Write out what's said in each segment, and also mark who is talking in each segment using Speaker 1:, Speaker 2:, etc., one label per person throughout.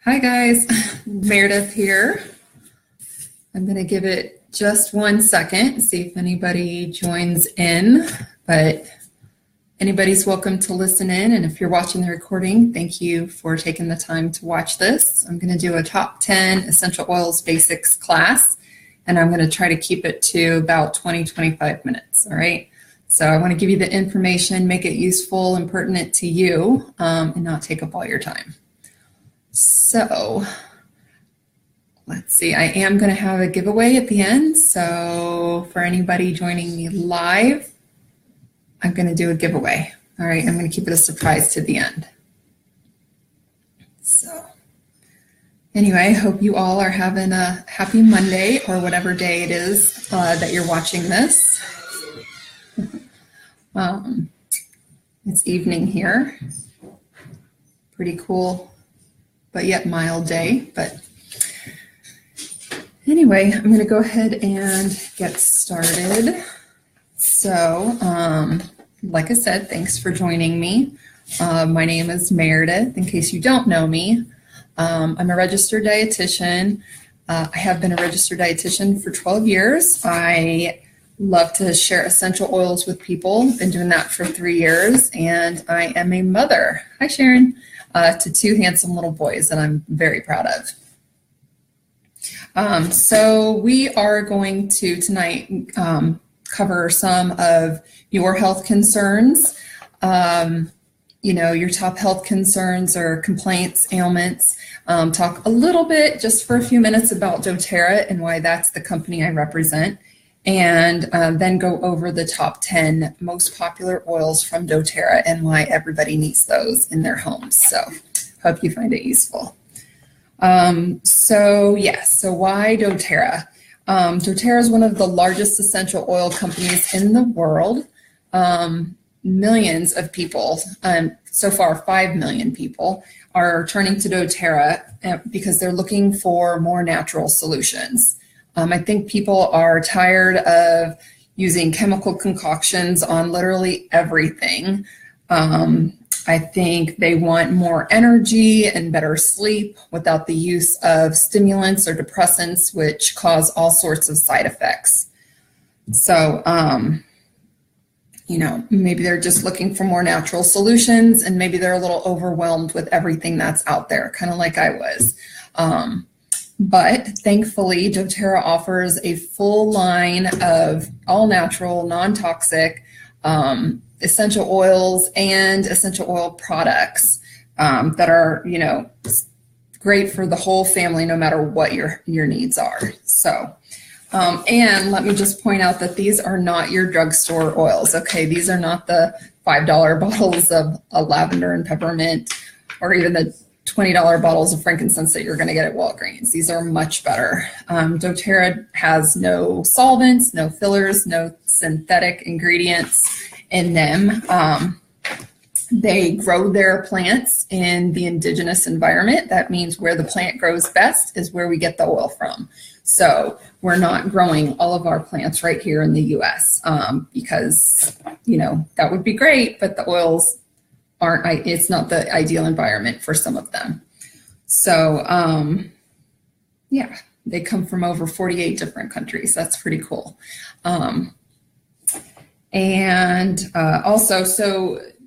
Speaker 1: Hi guys, Meredith here. I'm going to give it just 1 second, see if anybody joins in, but anybody's welcome to listen in. And if you're watching the recording, thank you for taking the time to watch this. I'm going to do a top 10 essential oils basics class, and I'm going to try to keep it to about 20-25 minutes. All right. So I want to give you the information, make it useful and pertinent to you, and not take up all your time. So let's see, I am going to have a giveaway at the end. So for anybody joining me live, I'm going to do a giveaway. All right, I'm going to keep it a surprise to the end. So anyway, I hope you all are having a happy Monday or whatever day it is that you're watching this. It's evening here. Pretty cool, but yet mild day. But anyway, I'm going to go ahead and get started. So, like I said, thanks for joining me. My name is Meredith, in case you don't know me. I'm a registered dietitian. I have been a registered dietitian for 12 years. I love to share essential oils with people. Been doing that for 3 years, and I am a mother. Hi, Sharon. To 2 handsome little boys that I'm very proud of. So we are going to tonight cover some of your health concerns, your top health concerns or complaints, ailments. Talk a little bit, just for a few minutes, about doTERRA and why that's the company I represent, and then go over the top 10 most popular oils from doTERRA and why everybody needs those in their homes. So hope you find it useful. So why doTERRA? doTERRA is one of the largest essential oil companies in the world. Millions of people, so far 5 million people, are turning to doTERRA because they're looking for more natural solutions. I think people are tired of using chemical concoctions on literally everything. I think they want more energy and better sleep without the use of stimulants or depressants, which cause all sorts of side effects. So, maybe they're just looking for more natural solutions, and maybe they're a little overwhelmed with everything that's out there, kind of like I was. But thankfully, doTERRA offers a full line of all natural, non-toxic essential oils and essential oil products that are, great for the whole family, no matter what your needs are. So, and let me just point out that these are not your drugstore oils. Okay, these are not the $5 bottles of lavender and peppermint, or even the $20 bottles of frankincense that you're going to get at Walgreens. These are much better. doTERRA has no solvents, no fillers, no synthetic ingredients in them. They grow their plants in the indigenous environment. That means where the plant grows best is where we get the oil from. So we're not growing all of our plants right here in the US because, that would be great, but the oils it's not the ideal environment for some of them. So, they come from over 48 different countries. That's pretty cool. Also,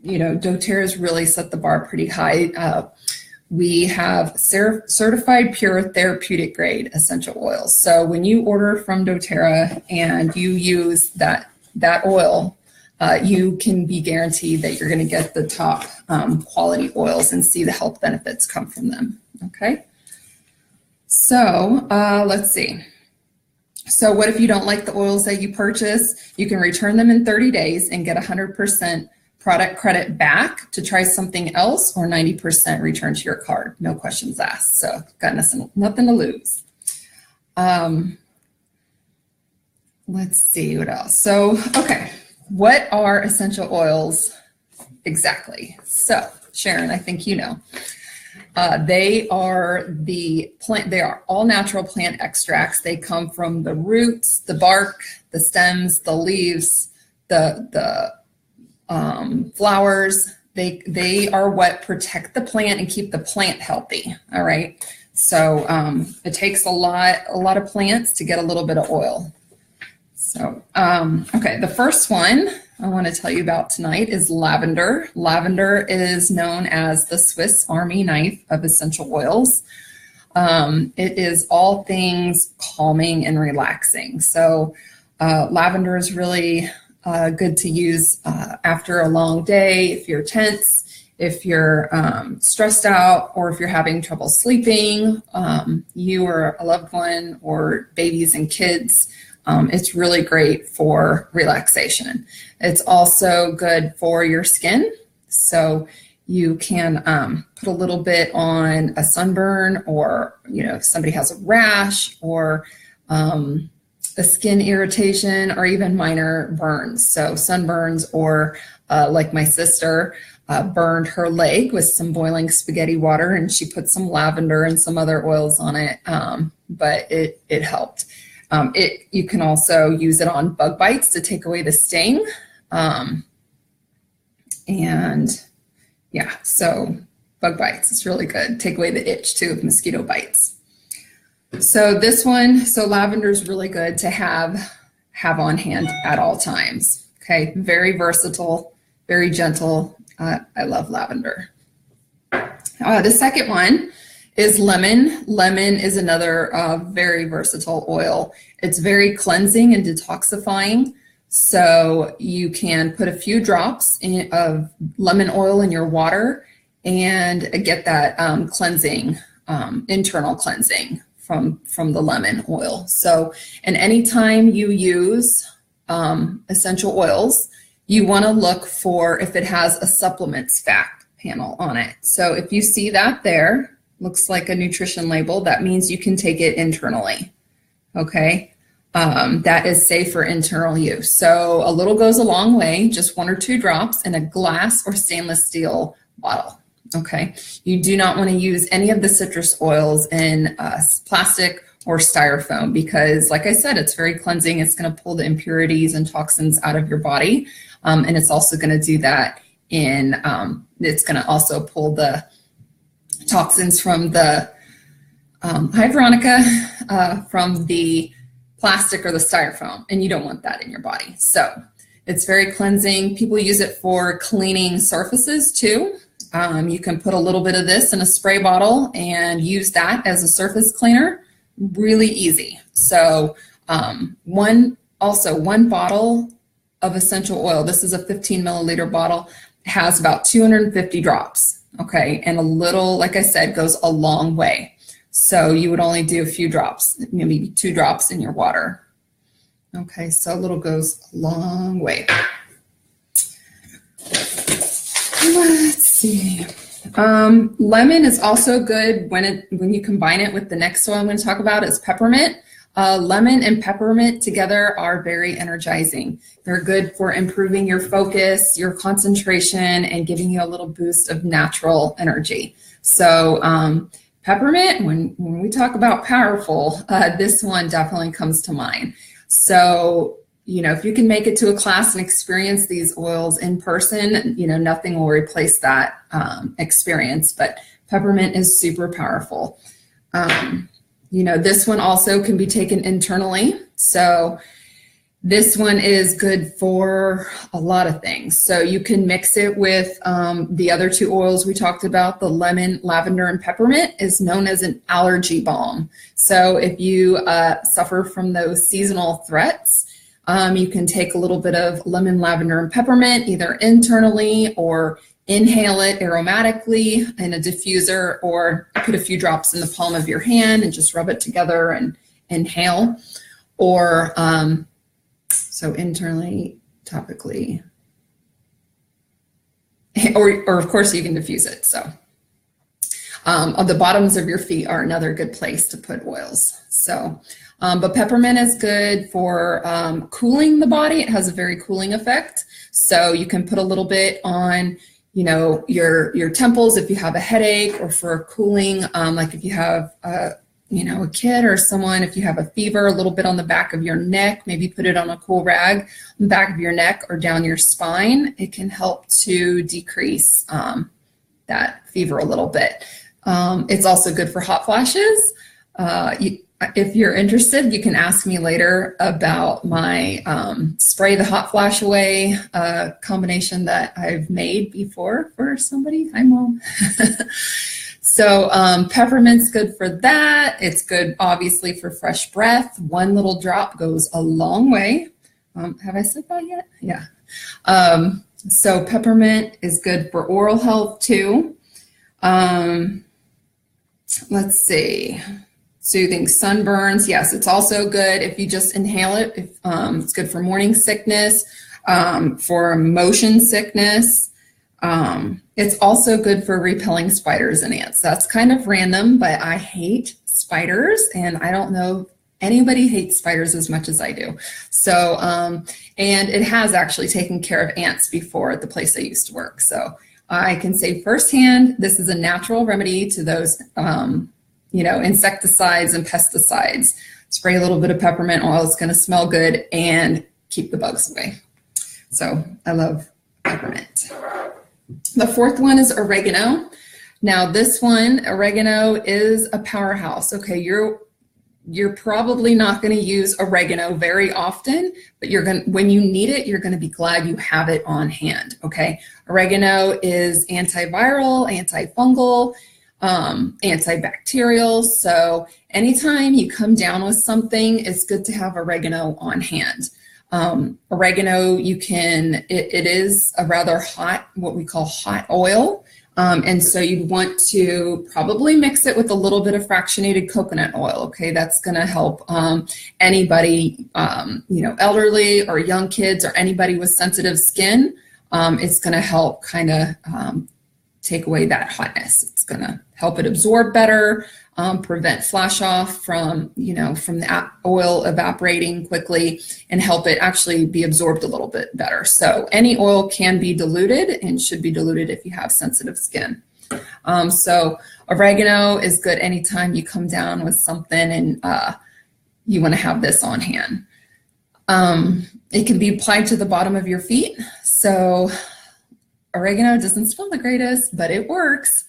Speaker 1: doTERRA's really set the bar pretty high. We have certified pure therapeutic grade essential oils. So when you order from doTERRA and you use that oil, you can be guaranteed that you're going to get the top quality oils and see the health benefits come from them. Okay. So let's see. So what if you don't like the oils that you purchase? You can return them in 30 days and get 100% product credit back to try something else, or 90% return to your card. No questions asked. So got nothing to lose. Let's see what else. So, okay. What are essential oils exactly? So, Sharon, I think you know. They are all natural plant extracts. They come from the roots, the bark, the stems, the leaves, the flowers, They are what protect the plant and keep the plant healthy. All right. So it takes a lot of plants to get a little bit of oil. So, okay, the first one I want to tell you about tonight is lavender. Lavender is known as the Swiss Army knife of essential oils. It is all things calming and relaxing. So lavender is really good to use after a long day, if you're tense, if you're stressed out, or if you're having trouble sleeping, you or a loved one or babies and kids. It's really great for relaxation. It's also good for your skin. So you can put a little bit on a sunburn, or, if somebody has a rash or a skin irritation, or even minor burns. So sunburns, or like my sister burned her leg with some boiling spaghetti water, and she put some lavender and some other oils on it, but it helped. You can also use it on bug bites to take away the sting. And yeah, so bug bites, it's really good. Take away the itch too of mosquito bites. So this one, lavender is really good to have on hand at all times. Okay, very versatile, very gentle. I love lavender. The second one is lemon. Lemon is another very versatile oil. It's very cleansing and detoxifying. So you can put a few drops of lemon oil in your water and get that cleansing, internal cleansing from the lemon oil. So, and anytime you use essential oils, you want to look for if it has a supplements fact panel on it. So if you see that there, looks like a nutrition label, that means you can take it internally. Okay. That is safe for internal use. So a little goes a long way, just 1 or 2 drops in a glass or stainless steel bottle. Okay. You do not want to use any of the citrus oils in plastic or styrofoam, because like I said, it's very cleansing. It's going to pull the impurities and toxins out of your body. And it's also going to do that it's going to also pull the toxins from the, hi Veronica, from the plastic or the styrofoam, and you don't want that in your body. So it's very cleansing. People use it for cleaning surfaces too. You can put a little bit of this in a spray bottle and use that as a surface cleaner. Really easy. So one bottle of essential oil, this is a 15 milliliter bottle, has about 250 drops. Okay, and a little, like I said, goes a long way. So you would only do a few drops, maybe 2 drops in your water. Okay, so a little goes a long way. Let's see. Lemon is also good when you combine it with the next oil I'm going to talk about is peppermint. Lemon and peppermint together are very energizing. They're good for improving your focus, your concentration, and giving you a little boost of natural energy. So peppermint, when we talk about powerful, this one definitely comes to mind. So, if you can make it to a class and experience these oils in person, nothing will replace that experience, but peppermint is super powerful. This one also can be taken internally. So this one is good for a lot of things. So you can mix it with the other 2 oils we talked about. The lemon, lavender, and peppermint is known as an allergy balm. So if you suffer from those seasonal threats, you can take a little bit of lemon, lavender, and peppermint either internally or inhale it aromatically in a diffuser, or put a few drops in the palm of your hand and just rub it together and inhale. Or so internally, topically, or of course you can diffuse it. So on the bottoms of your feet are another good place to put oils. So, but peppermint is good for cooling the body. It has a very cooling effect. So you can put a little bit on, your temples if you have a headache, or for cooling, like if you have a kid or someone, if you have a fever, a little bit on the back of your neck, maybe put it on a cool rag on the back of your neck or down your spine. It can help to decrease that fever a little bit. It's also good for hot flashes. If you're interested, you can ask me later about my spray the hot flash away combination that I've made before for somebody. Hi, Mom. So peppermint's good for that. It's good, obviously, for fresh breath. One little drop goes a long way. Have I said that yet? Yeah. So peppermint is good for oral health too. Let's see. Soothing sunburns. Yes, it's also good if you just inhale it. It's good for morning sickness, for motion sickness. It's also good for repelling spiders and ants. That's kind of random, but I hate spiders, and I don't know if anybody hates spiders as much as I do. So, and it has actually taken care of ants before at the place I used to work. So I can say firsthand, this is a natural remedy to those, insecticides and pesticides. Spray a little bit of peppermint oil. It's going to smell good and keep the bugs away. So I love peppermint. The fourth one is oregano. Now this one, oregano is a powerhouse. Okay, you're probably not going to use oregano very often, but when you need it, you're going to be glad you have it on hand. Okay, oregano is antiviral, antifungal, antibacterial. So anytime you come down with something, it's good to have oregano on hand. Oregano, it is a rather hot, what we call hot oil. And so you'd want to probably mix it with a little bit of fractionated coconut oil. Okay, that's going to help anybody, elderly or young kids or anybody with sensitive skin. It's going to help kind of take away that hotness. It's going to help it absorb better, prevent flash off from the oil evaporating quickly, and help it actually be absorbed a little bit better. So any oil can be diluted and should be diluted if you have sensitive skin. So oregano is good anytime you come down with something and you want to have this on hand. It can be applied to the bottom of your feet. So oregano doesn't smell the greatest, but it works.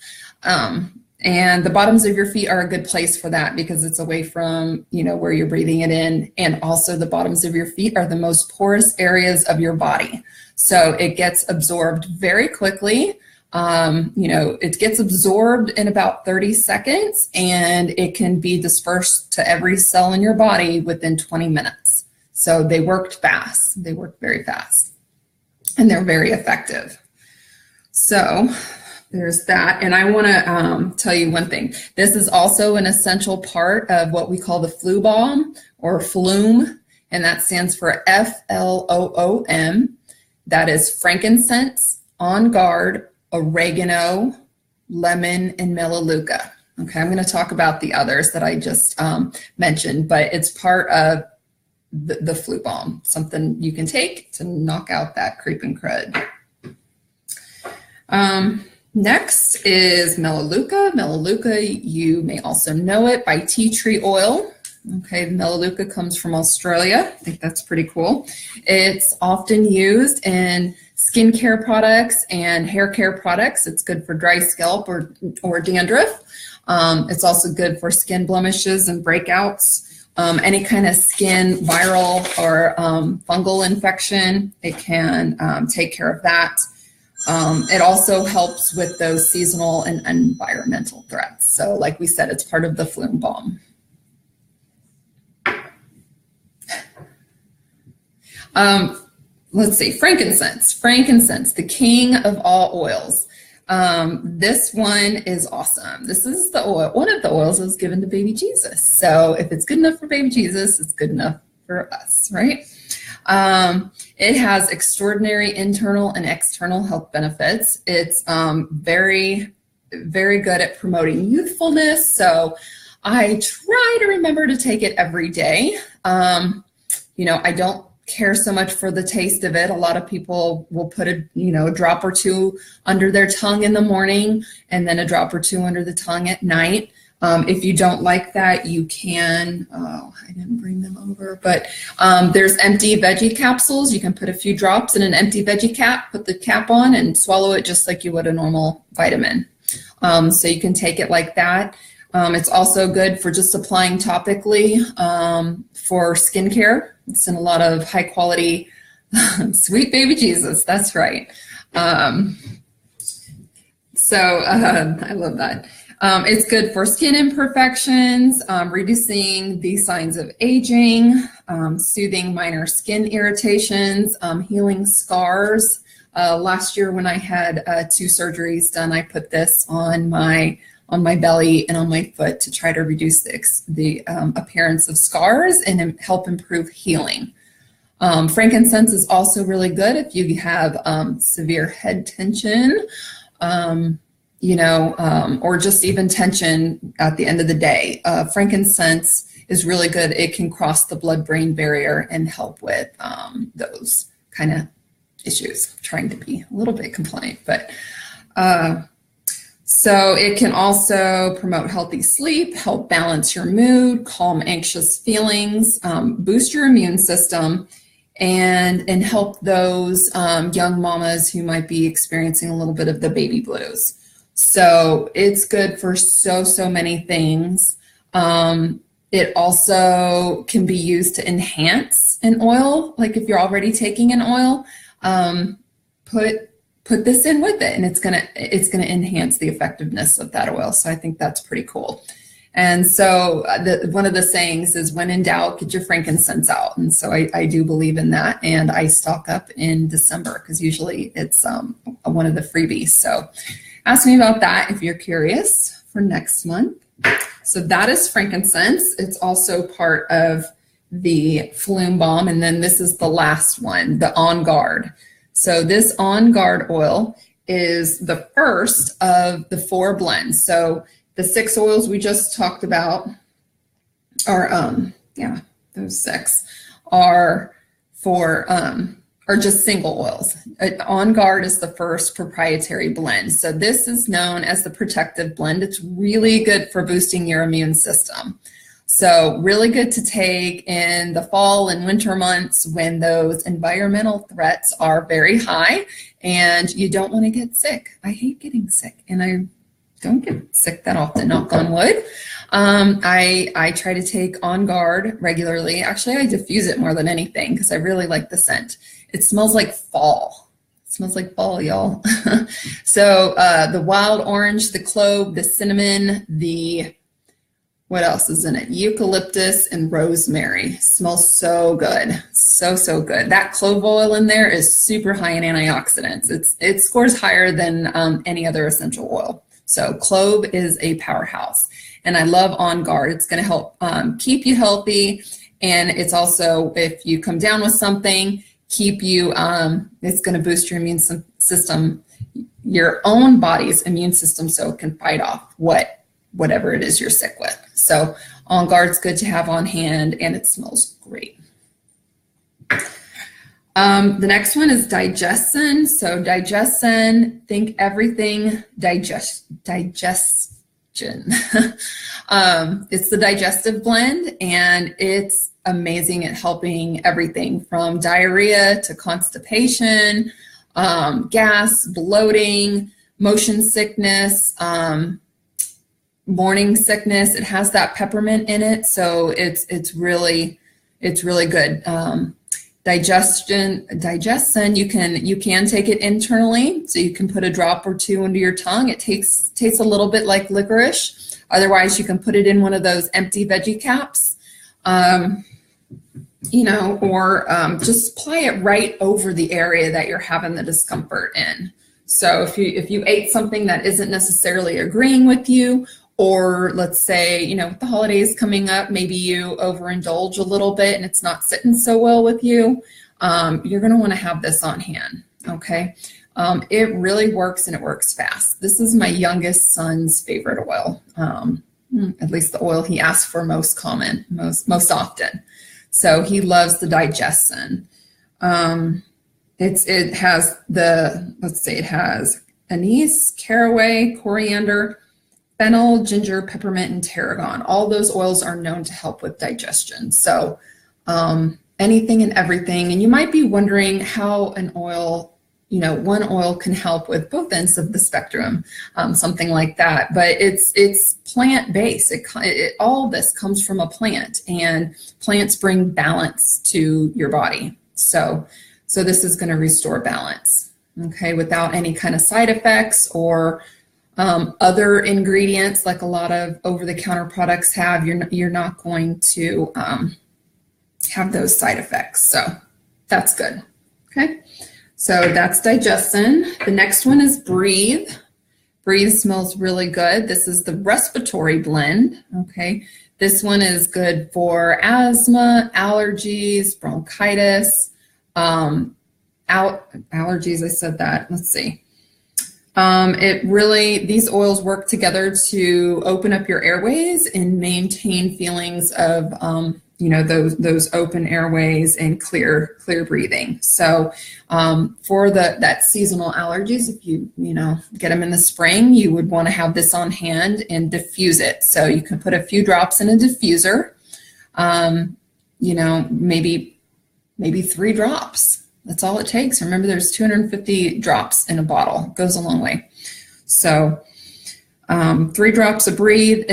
Speaker 1: And the bottoms of your feet are a good place for that because it's away from, where you're breathing it in. And also the bottoms of your feet are the most porous areas of your body. So it gets absorbed very quickly. It gets absorbed in about 30 seconds and it can be dispersed to every cell in your body within 20 minutes. So they worked fast. They work very fast and they're very effective. So there's that. And I want to tell you one thing. This is also an essential part of what we call the flu balm or Flume, and that stands for FLOOM. That is frankincense, on guard, oregano, lemon, and melaleuca. Okay, I'm going to talk about the others that I just mentioned, but it's part of the flu balm, something you can take to knock out that creeping crud. Next is melaleuca. Melaleuca, you may also know it by tea tree oil. Okay, melaleuca comes from Australia. I think that's pretty cool. It's often used in skincare products and hair care products. It's good for dry scalp or dandruff. It's also good for skin blemishes and breakouts. Any kind of skin viral or fungal infection, it can take care of that. It also helps with those seasonal and environmental threats. So like we said, it's part of the Flume balm. Let's see, frankincense. Frankincense, the king of all oils. This one is awesome. This is the oil, one of the oils that was given to baby Jesus. So if it's good enough for baby Jesus, it's good enough for us, right? It has extraordinary internal and external health benefits. It's very, very good at promoting youthfulness. So I try to remember to take it every day. I don't care so much for the taste of it. A lot of people will put a drop or two under their tongue in the morning and then a drop or two under the tongue at night. If you don't like that, you can, oh, I didn't bring them over, but there's empty veggie capsules. You can put a few drops in an empty veggie cap, put the cap on and swallow it just like you would a normal vitamin. So you can take it like that. It's also good for just applying topically for skincare. It's in a lot of high quality, sweet baby Jesus, that's right. I love that. It's good for skin imperfections, reducing the signs of aging, soothing minor skin irritations, healing scars. Last year when I had 2 surgeries done, I put this on my belly and on my foot to try to reduce the appearance of scars and help improve healing. Frankincense is also really good if you have severe head tension, or just even tension at the end of the day. Frankincense is really good. It can cross the blood-brain barrier and help with those kind of issues. I'm trying to be a little bit compliant, but so it can also promote healthy sleep, help balance your mood, calm anxious feelings, boost your immune system, and help those young mamas who might be experiencing a little bit of the baby blues. So it's good for so many things. It also can be used to enhance an oil. Like if you're already taking an oil, put this in with it, and it's gonna enhance the effectiveness of that oil. So I think that's pretty cool. And so one of the sayings is, when in doubt, get your frankincense out. And so I do believe in that, and I stock up in December because usually it's one of the freebies. So ask me about that if you're curious for next month. So that is frankincense. It's also part of the Flume Balm, and then this is the last one, the On Guard. So this On Guard oil is the first of the 4 blends. So the 6 oils we just talked about are, those 6 are are just single oils. On Guard is the first proprietary blend. So this is known as the protective blend. It's really good for boosting your immune system. So really good to take in the fall and winter months when those environmental threats are very high and you don't want to get sick. I hate getting sick, and I don't get sick that often, knock on wood. I try to take On Guard regularly. Actually, I diffuse it more than anything because I really like the scent. It smells like fall. It smells like fall, y'all. So the wild orange, the clove, the cinnamon, what else is in it? Eucalyptus and rosemary. Smells so good. So good. That clove oil in there is super high in antioxidants. It scores higher than any other essential oil. So clove is a powerhouse. And I love On Guard. It's going to help keep you healthy. And it's also, if you come down with something, keep you, it's going to boost your immune system, your own body's immune system, so it can fight off whatever it is you're sick with. So On Guard's good to have on hand, and it smells great. The next one is Digestin. So Digestin, think everything digestion. It's the digestive blend, and it's amazing at helping everything from diarrhea to constipation, gas, bloating, motion sickness, morning sickness. It has that peppermint in it, so it's really good. Digestin, you can take it internally, so you can put a drop or 2 under your tongue. It tastes a little bit like licorice. Otherwise, you can put it in one of those empty veggie caps, or just apply it right over the area that you're having the discomfort in. So if you ate something that isn't necessarily agreeing with you, or let's say, with the holidays coming up, maybe you overindulge a little bit and it's not sitting so well with you, you're going to want to have this on hand, okay? It really works, and it works fast. This is my youngest son's favorite oil, at least the oil he asks for most often. So he loves the Digestin. It has it has anise, caraway, coriander, fennel, ginger, peppermint, and tarragon. All those oils are known to help with digestion. So anything and everything. And you might be wondering how an oil, one oil can help with both ends of the spectrum, something like that. But it's plant-based. All this comes from a plant, and plants bring balance to your body. So this is going to restore balance, okay, without any kind of side effects or other ingredients like a lot of over-the-counter products have. You're not going to have those side effects. So that's good. Okay. So that's digestion. The next one is breathe. Breathe smells really good. This is the respiratory blend. Okay. This one is good for asthma, allergies, bronchitis, allergies. I said that. Let's see. These oils work together to open up your airways and maintain feelings of, those open airways and clear breathing. So, for that seasonal allergies, if you get them in the spring, you would want to have this on hand and diffuse it. So you can put a few drops in a diffuser, maybe 3 drops. That's all it takes. Remember, there's 250 drops in a bottle. It goes a long way. So 3 drops of breathe.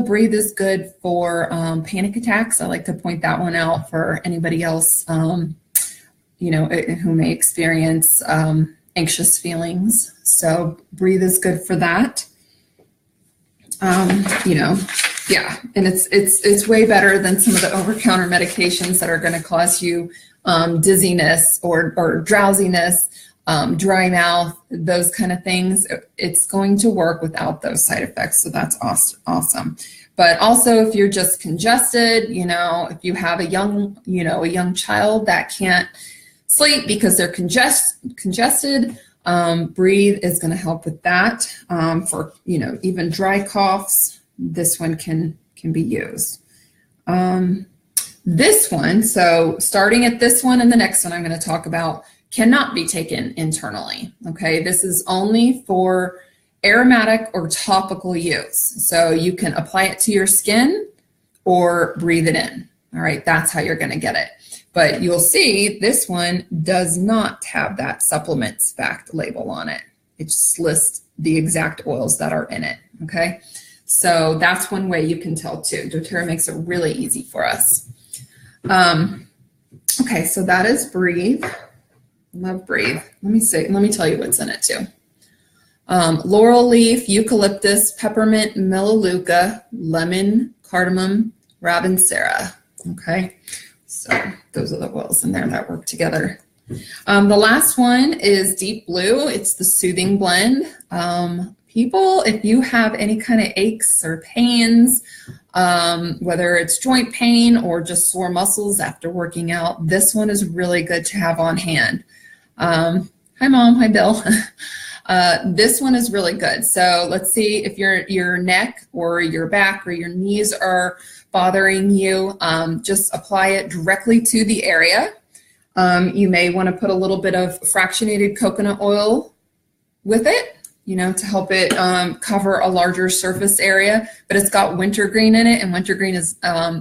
Speaker 1: Breathe is good for panic attacks. I like to point that one out for anybody else, who may experience anxious feelings. So breathe is good for that. Yeah, and it's way better than some of the over-counter medications that are going to cause you dizziness or drowsiness, dry mouth, those kind of things. It's going to work without those side effects. So that's awesome. But also if you're just congested, if you have a young child that can't sleep because they're congested, breathe is going to help with that. For, even dry coughs, this one can be used. This one, so starting at this one and the next one I'm going to talk about, cannot be taken internally. Okay, this is only for aromatic or topical use. So you can apply it to your skin or breathe it in. All right, that's how you're going to get it. But you'll see this one does not have that supplements fact label on it. It just lists the exact oils that are in it. Okay, so that's one way you can tell too. doTERRA makes it really easy for us. Okay, so that is breathe. Love breathe. Let me tell you what's in it too. Laurel leaf, eucalyptus, peppermint, melaleuca, lemon, cardamom, rabinsara. Okay, so those are the oils in there that work together. The last one is deep blue. It's the soothing blend. People, if you have any kind of aches or pains, whether it's joint pain or just sore muscles after working out, this one is really good to have on hand. Hi, Mom. Hi, Bill. This one is really good. So let's see if your neck or your back or your knees are bothering you. Just apply it directly to the area. You may want to put a little bit of fractionated coconut oil with it, to help it cover a larger surface area, but it's got wintergreen in it, and wintergreen is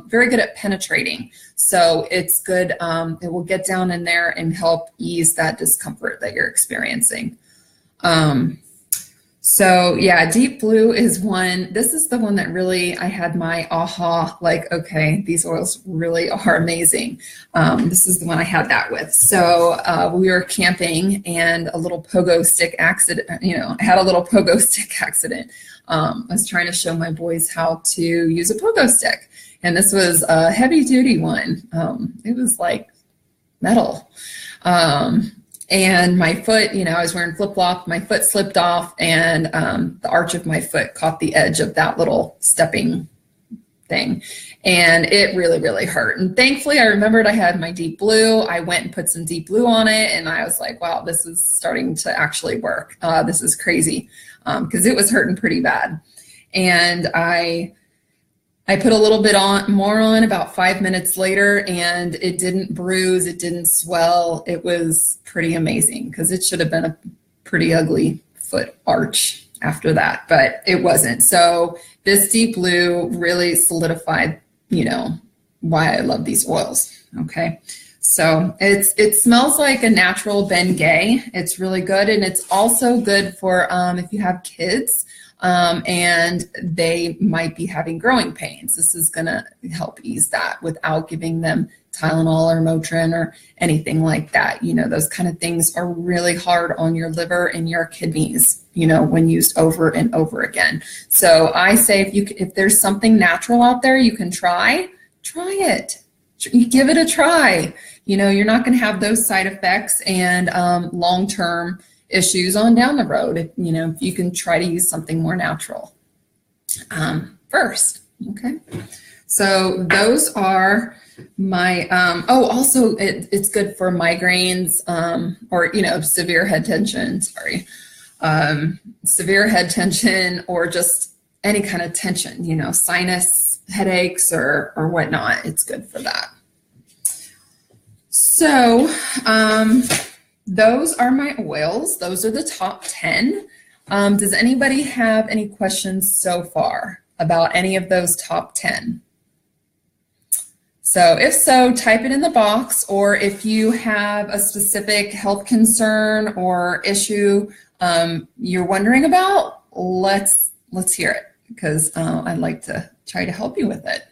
Speaker 1: very good at penetrating. So it's good, it will get down in there and help ease that discomfort that you're experiencing. So yeah, deep blue is one. This is the one that really, I had my aha, like, okay, these oils really are amazing. This is the one I had that with. So we were camping and a little pogo stick accident, I had a little pogo stick accident. I was trying to show my boys how to use a pogo stick. And this was a heavy duty one. It was like metal. And my foot, I was wearing flip-flop, my foot slipped off, and the arch of my foot caught the edge of that little stepping thing. And it really, really hurt. And thankfully, I remembered I had my deep blue. I went and put some deep blue on it, and I was like, wow, this is starting to actually work. This is crazy, because it was hurting pretty bad. And I put a little bit more on about 5 minutes later, and it didn't bruise, it didn't swell. It was pretty amazing, because it should have been a pretty ugly foot arch. after that, but it wasn't. So this deep blue really solidified, you know, why I love these oils. Okay. So it smells like a natural Bengay. It's really good. And it's also good for if you have kids and they might be having growing pains. This is going to help ease that without giving them Tylenol or Motrin or anything like that. You know, those kind of things are really hard on your liver and your kidneys, you know, when used over and over again. So I say if there's something natural out there you can try it. You give it a try. You know, you're not going to have those side effects and long-term issues on down the road. If, you know, if you can try to use something more natural first. Okay. So those are my, also it's good for migraines or, you know, severe head tension, severe head tension or just any kind of tension, you know, sinus headaches or whatnot. It's good for that. So those are my oils. Those are the top 10. Does anybody have any questions so far about any of those top 10? So if so, type it in the box, or if you have a specific health concern or issue you're wondering about, let's hear it, because I'd like to try to help you with it.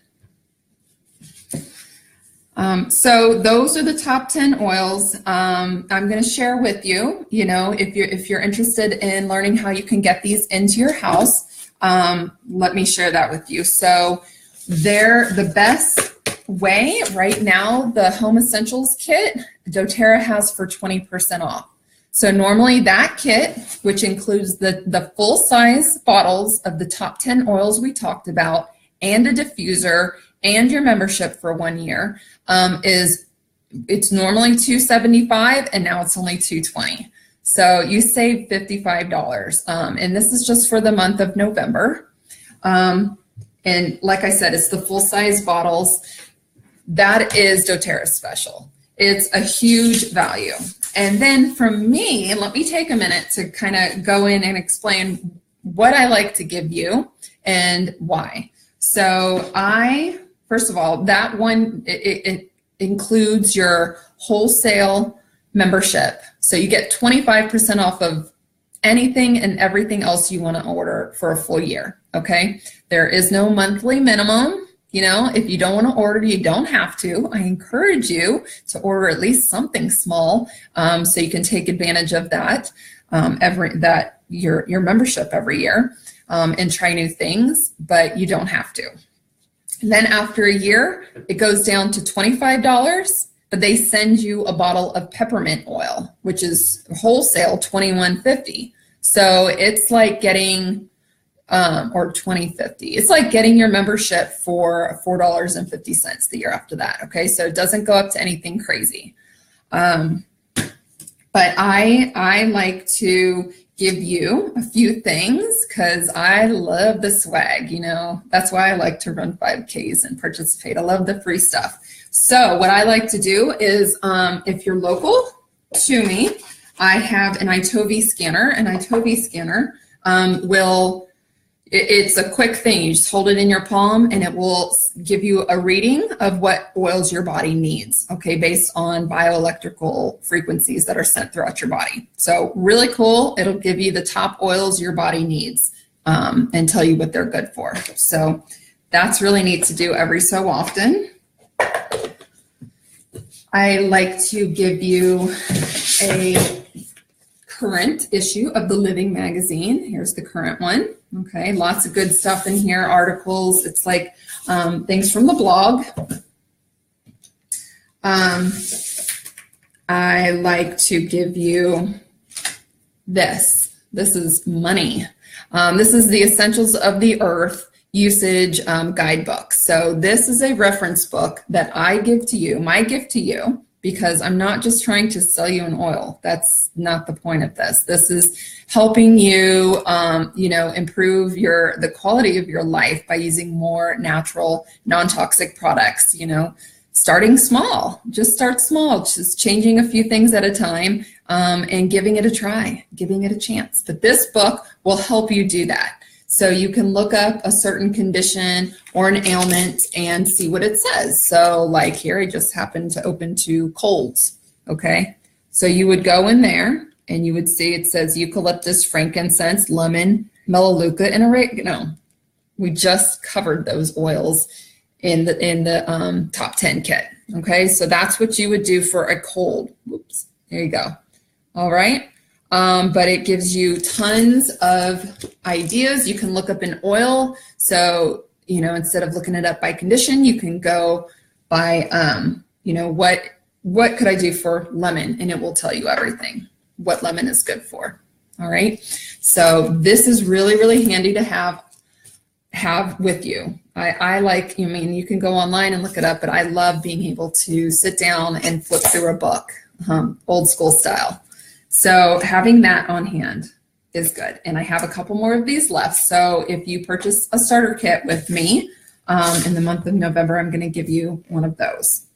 Speaker 1: So those are the top 10 oils. I'm going to share with you, you know, if you're interested in learning how you can get these into your house, let me share that with you. So they're the best way right now. The Home Essentials kit, doTERRA has for 20% off. So normally that kit, which includes the full size bottles of the top 10 oils we talked about and a diffuser and your membership for 1 year, it's normally $275 and now it's only $220. So you save $55. And this is just for the month of November. And like I said, it's the full size bottles. That is doTERRA's special. It's a huge value. And then from me, let me take a minute to kind of go in and explain what I like to give you and why. So first of all, that one, it includes your wholesale membership. So you get 25% off of anything and everything else you want to order for a full year, okay? There is no monthly minimum. You know, if you don't want to order, you don't have to. I encourage you to order at least something small so you can take advantage of that, your membership every year and try new things, but you don't have to. And then after a year, it goes down to $25, but they send you a bottle of peppermint oil, which is wholesale $21.50. So it's like getting, or $20.50. It's like getting your membership for $4.50 the year after that. Okay, so it doesn't go up to anything crazy. But I like to give you a few things because I love the swag, you know. That's why I like to run 5Ks and participate. I love the free stuff. So what I like to do is if you're local to me, I have an iTovi scanner. An iTovi scanner it's a quick thing. You just hold it in your palm and it will give you a reading of what oils your body needs, okay, based on bioelectrical frequencies that are sent throughout your body. So really cool. It'll give you the top oils your body needs and tell you what they're good for. So that's really neat to do every so often. I like to give you a current issue of the Living magazine. Here's the current one. Okay, lots of good stuff in here, articles. It's like things from the blog. I like to give you this. This is money. This is the Essentials of the Earth usage guidebook. So this is a reference book that I give to you, my gift to you, because I'm not just trying to sell you an oil. That's not the point of this. This is helping you, you know, improve the quality of your life by using more natural, non-toxic products, you know, starting small. Just start small, just changing a few things at a time. and giving it a try, giving it a chance. But this book will help you do that. So you can look up a certain condition or an ailment and see what it says. So like here, I just happened to open to colds, okay? So you would go in there and you would see it says eucalyptus, frankincense, lemon, melaleuca, and oregano. We just covered those oils in the top 10 kit, okay? So that's what you would do for a cold. Oops, there you go. All right. But it gives you tons of ideas. You can look up an oil. So, you know, instead of looking it up by condition, you can go by, you know, what could I do for lemon? And it will tell you everything, what lemon is good for. All right. So this is really, really handy to have with you. I like, I mean, you can go online and look it up, but I love being able to sit down and flip through a book, old school style. So having that on hand is good. And I have a couple more of these left. So if you purchase a starter kit with me in the month of November, I'm going to give you one of those.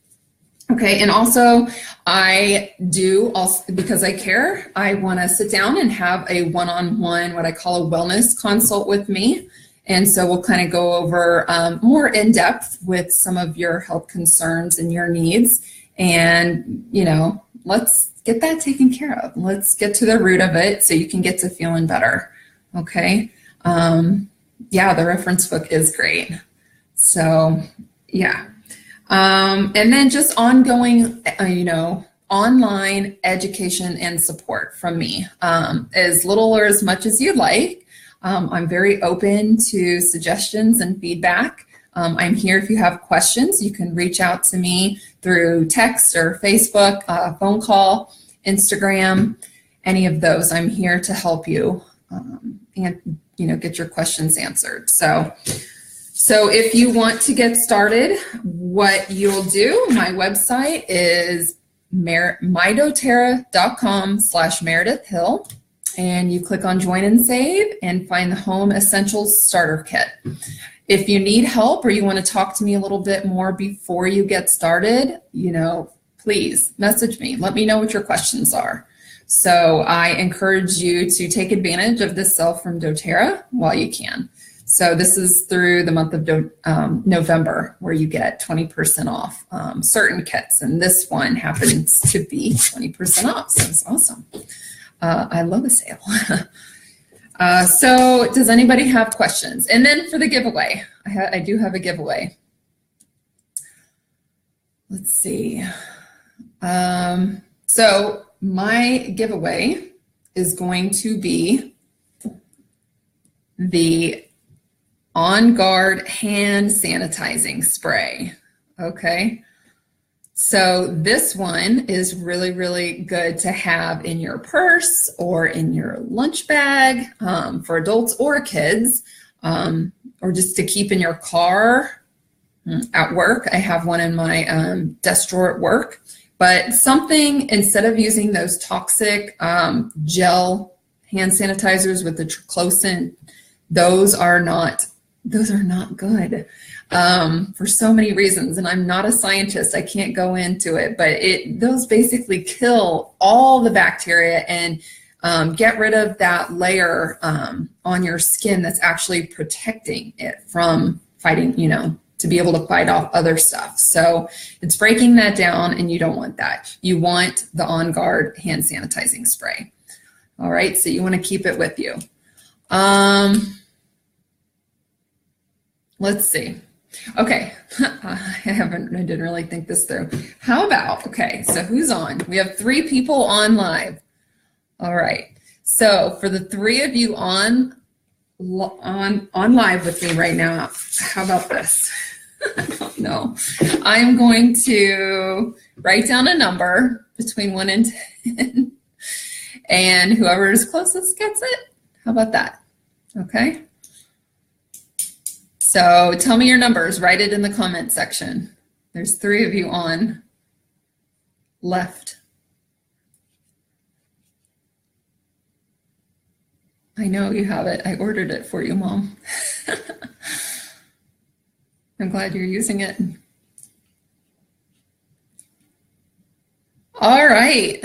Speaker 1: Okay. And also I do also, because I care, I want to sit down and have a one-on-one, what I call a wellness consult with me. And so we'll kind of go over more in depth with some of your health concerns and your needs. And, you know, let's get that taken care of. Let's get to the root of it so you can get to feeling better. Okay. Yeah, the reference book is great. So yeah. And then just ongoing, you know, online education and support from me, as little or as much as you'd like. I'm very open to suggestions and feedback. I'm here if you have questions. You can reach out to me through text or Facebook, phone call, Instagram, any of those. I'm here to help you and, you know, get your questions answered. So if you want to get started, what you'll do, my website is mydoterra.com/Meredith Hill. And you click on Join and Save and find the Home Essentials Starter Kit. If you need help or you want to talk to me a little bit more before you get started, you know, please message me. Let me know what your questions are. So I encourage you to take advantage of this sale from doTERRA while you can. So this is through the month of November, where you get 20% off certain kits. And this one happens to be 20% off. So it's awesome. I love a sale. So does anybody have questions? And then for the giveaway, I do have a giveaway. Let's see. So my giveaway is going to be the On Guard hand sanitizing spray. Okay. So this one is really, really good to have in your purse or in your lunch bag for adults or kids, or just to keep in your car at work. I have one in my desk drawer at work, but something, instead of using those toxic gel hand sanitizers with the triclosan, those are not good. For so many reasons, and I'm not a scientist, I can't go into it, but those basically kill all the bacteria and get rid of that layer on your skin that's actually protecting it from fighting, you know, to be able to fight off other stuff. So it's breaking that down, and you don't want that. You want the On Guard hand sanitizing spray. All right, so you want to keep it with you. Let's see. Okay, I didn't really think this through. How about, okay, so who's on? We have 3 people on live. All right, so for the 3 of you on live with me right now, how about this? I don't know. I'm going to write down a number between 1 and 10, and whoever is closest gets it. How about that? Okay. So tell me your numbers, write it in the comment section. There's 3 of you on left. I know you have it. I ordered it for you, Mom. I'm glad you're using it. All right.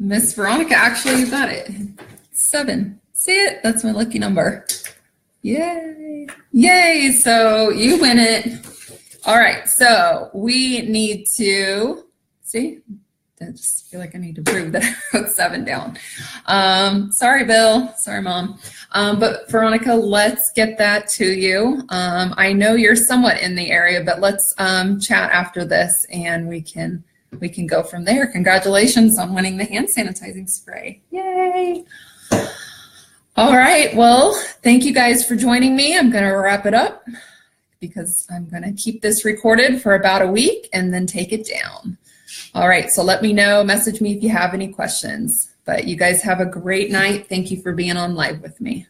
Speaker 1: Miss Veronica, actually, you got it. 7. See it? That's my lucky number. Yay. Yay. So you win it. All right. So we need to, see, I just feel like I need to prove that I wrote 7 down. Sorry, Bill. Sorry, Mom. But Veronica, let's get that to you. I know you're somewhat in the area, but let's chat after this and we can go from there. Congratulations on winning the hand sanitizing spray. Yay. All right. Well, thank you guys for joining me. I'm going to wrap it up because I'm going to keep this recorded for about a week and then take it down. All right. So let me know, message me if you have any questions. But you guys have a great night. Thank you for being on live with me.